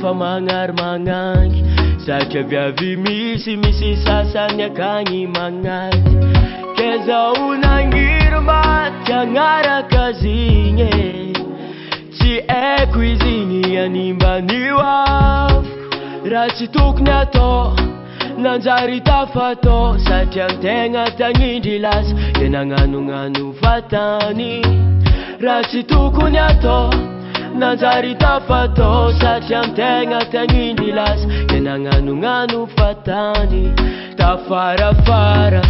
fa magnary satria viavy misy sasany akagny magnaty ke zaho nagniry maty agnaraka zigny tsy haiko izy igny animban'io afoko raha tsy tokony atao nanjary tafatao satria tegna tagnindry lasa de nagnanognano vatany raha tsy tokony atao nanjary tafatao satria tegna tagnindry lasa de nagnanognano vatany tafarafara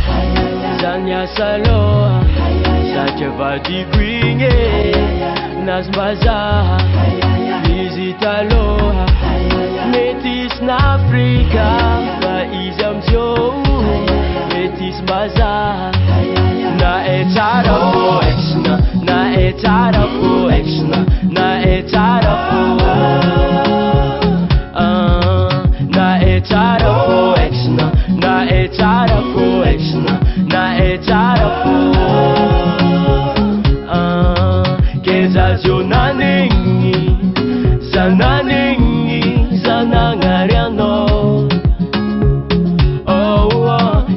zany asa loha satria vadiko igny nazimbazaha izy taloha mety isy n'Afrika fa izy amzio mety isy mbazaha na e tsara fô exna na e tsara fô exna na e tsara fô na e tsara fô exna na e tsara fô exna na e tsara fô kezazio nanigny zananigny zanagnary anao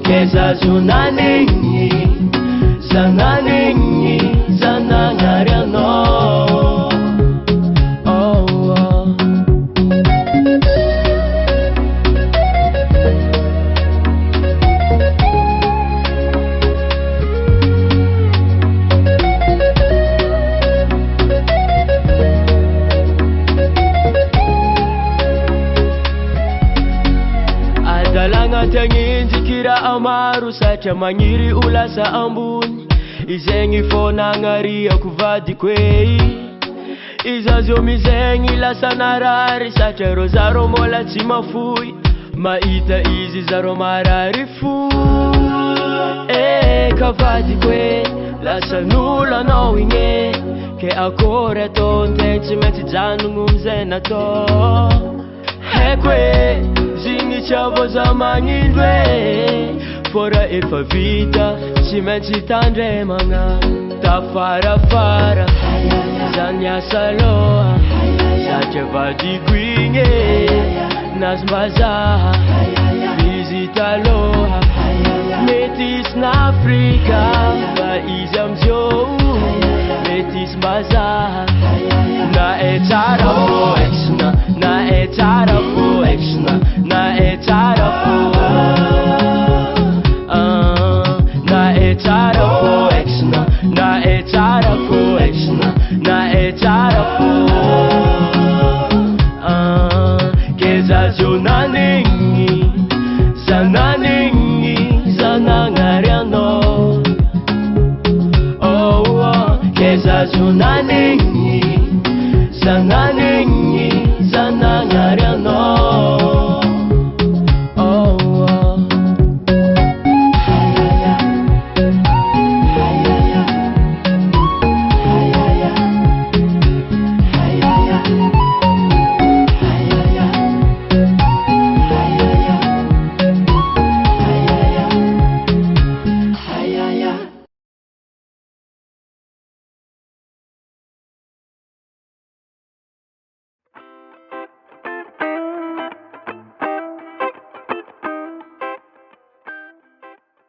kezazio nanigny zananigny zanagnary anao adalagna tiagnenjikira amaro satria magniry ho lasa ambony izegny fô nagnariako vadiko izazio mizegny lasa narary satria ro zaro mbola tsy mafoy mahita izy zaro marary fo ka vadiko lasa nolo anao igny ke akory atao ntegna tsy maintsy janogno amizay natao haiko zigny tsy avoza magnindro fôra efa vita tsy maintsy tandremagna tafarafara zany asa loha satria vadiko igny nazimbazaha izy taloha mety isy n'Afrika fa izy amzio mety isy mbazaha na e tsara fô exna na e tsara fô exna na e tsara fô na e tsara fô exna na e tsara fô exna na e tsara fô kezazio nanigny zananigny zanagnary anao kezazio nanigny zana